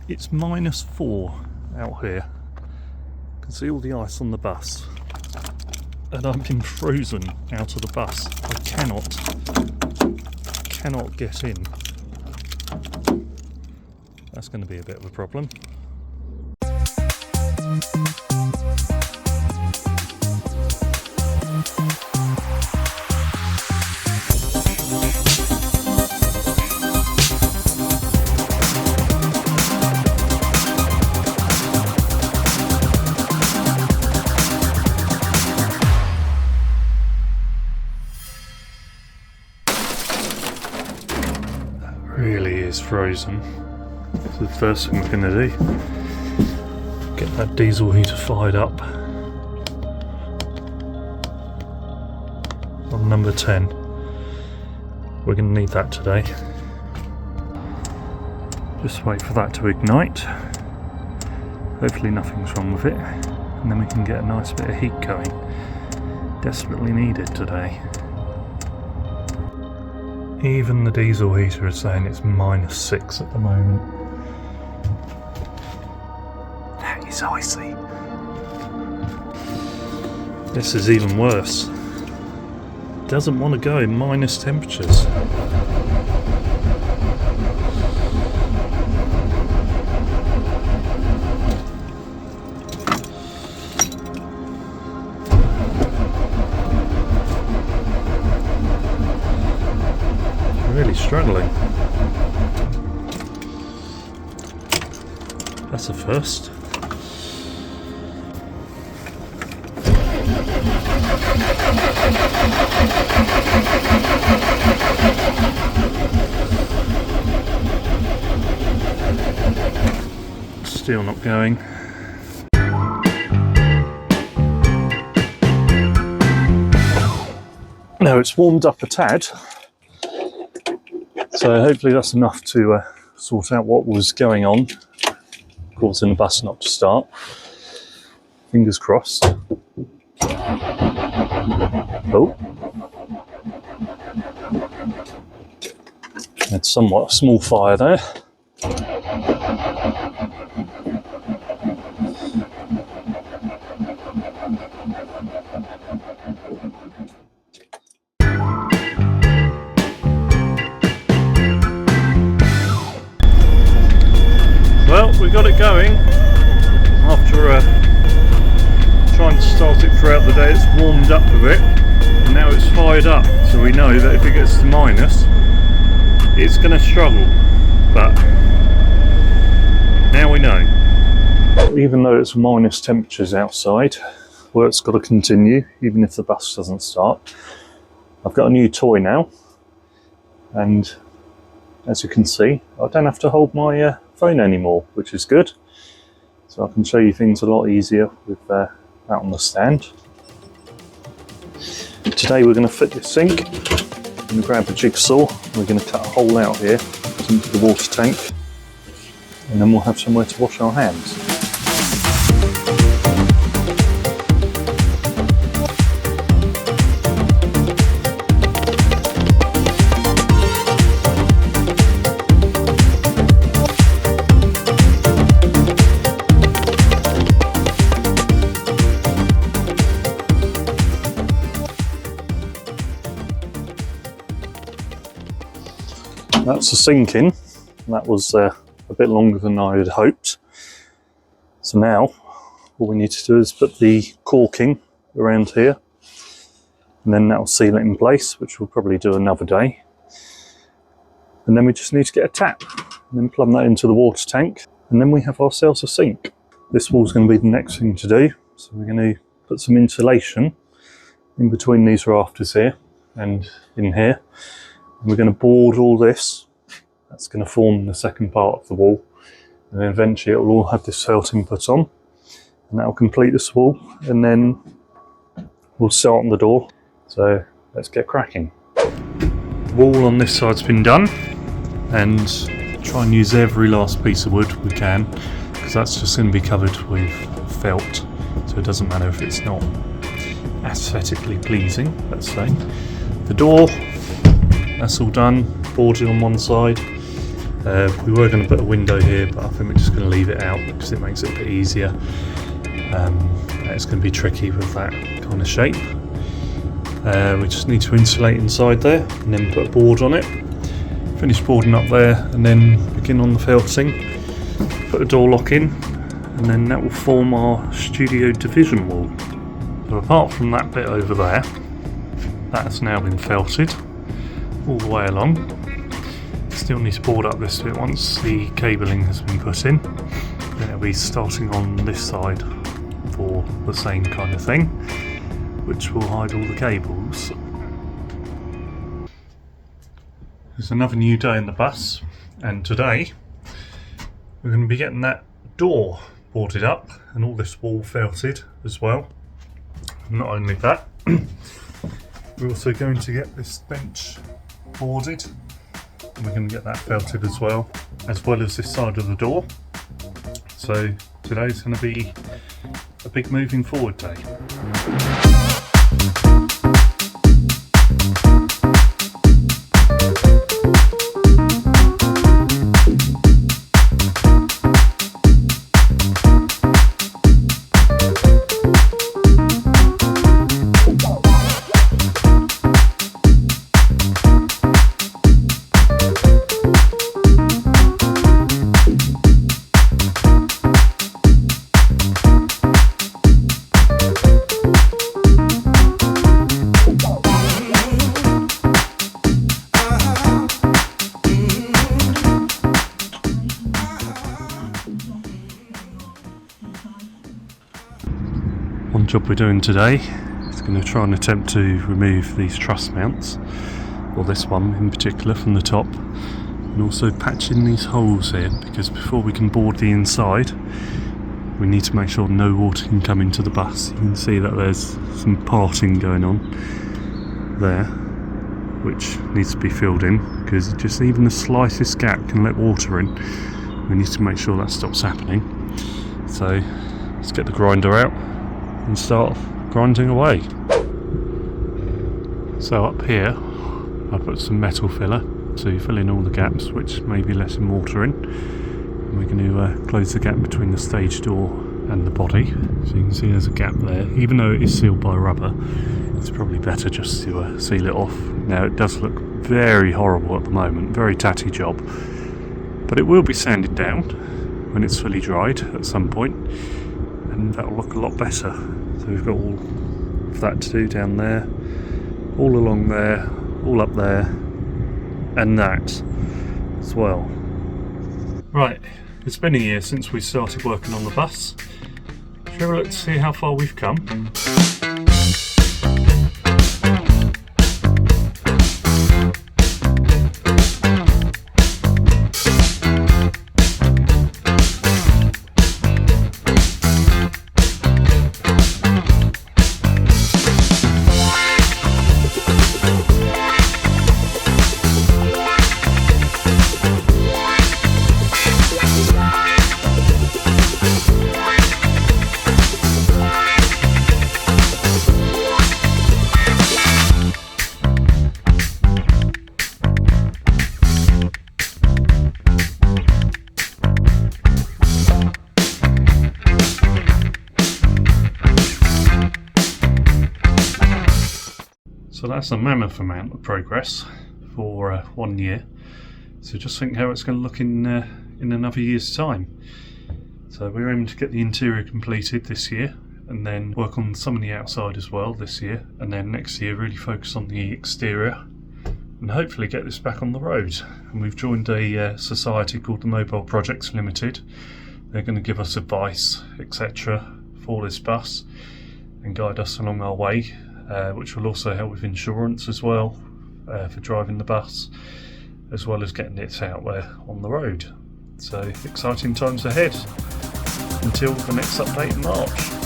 It's -4 out here. You can see all the ice on the bus. And I've been frozen out of the bus. I cannot get in. That's going to be a bit of a problem. Really is frozen. So the first thing we're going to do, get that diesel heater fired up on number 10. We're going to need that today. Just wait for that to ignite. Hopefully nothing's wrong with it, and then we can get a nice bit of heat going. Desperately needed today. Even the diesel heater is saying it's -6 at the moment. That is icy. This is even worse. Doesn't want to go in minus temperatures. Really struggling. That's a first. Still not going. No, it's warmed up a tad. So hopefully that's enough to sort out what was going on, causing the bus not to start. Fingers crossed. Oh. Had somewhat a small fire there. Well, we got it going. After trying to start it throughout the day, it's warmed up a bit, and now it's fired up. So we know that if it gets to minus, it's going to struggle. But now we know. Even though it's minus temperatures outside, work's got to continue, even if the bus doesn't start. I've got a new toy now, and as you can see, I don't have to hold my phone anymore, which is good. So I can show you things a lot easier with that on the stand. Today we're going to fit this sink. I'm going to grab a jigsaw. We're going to cut a hole out here into the water tank, and then we'll have somewhere to wash our hands. That's the sink in. That was a bit longer than I had hoped. So now all we need to do is put the caulking around here, and then that'll seal it in place, which we'll probably do another day. And then we just need to get a tap and then plumb that into the water tank, and then we have ourselves a sink. This wall's going to be the next thing to do. So we're going to put some insulation in between these rafters here and in here. And we're going to board all this. That's going to form the second part of the wall, and then eventually it will all have this felt input on, and that will complete this wall, and then we'll start on the door. So let's get cracking. The wall on this side's been done, and try and use every last piece of wood we can, because that's just going to be covered with felt, so it doesn't matter if it's not aesthetically pleasing, let's say. The door, that's all done, boarded on one side, We were going to put a window here, but I think we're just going to leave it out because it makes it a bit easier. It's going to be tricky with that kind of shape. We just need to insulate inside there and then put a board on it. Finish boarding up there and then begin on the felting. Put a door lock in, and then that will form our studio division wall. So apart from that bit over there, that's now been felted all the way along. Still need to board up this bit once the cabling has been put in. Then it'll be starting on this side for the same kind of thing, which will hide all the cables. There's another new day in the bus, and today we're going to be getting that door boarded up and all this wall felted as well. And not only that, we're also going to get this bench boarded, and we're going to get that felted as well as this side of the door. So today's going to be a big moving forward day. One job we're doing today is going to try and attempt to remove these truss mounts, or this one in particular, from the top, and also patch in these holes here, because before we can board the inside we need to make sure no water can come into the bus. You can see that there's some parting going on there which needs to be filled in, because just even the slightest gap can let water in. We need to make sure that stops happening. So let's get the grinder out and start grinding away. So up here I put some metal filler to fill in all the gaps which may be letting water in, and we're going to close the gap between the stage door and the body. So you can see there's a gap there. Even though it is sealed by rubber, it's probably better just to seal it off. Now it does look very horrible at the moment, very tatty job, but it will be sanded down when it's fully dried at some point, and that will look a lot better. So we've got all of that to do down there, all along there, all up there, and that as well. Right, it's been a year since we started working on the bus. Shall we have a look to see how far we've come? So that's a mammoth amount of progress for 1 year. So just think how it's going to look in another year's time. So we're aiming to get the interior completed this year, and then work on some of the outside as well this year, and then next year really focus on the exterior and hopefully get this back on the road. And we've joined a society called the Mobile Projects Limited. They're going to give us advice, etc. for this bus and guide us along our way, which will also help with insurance as well for driving the bus, as well as getting it out there on the road. So exciting times ahead until the next update in March.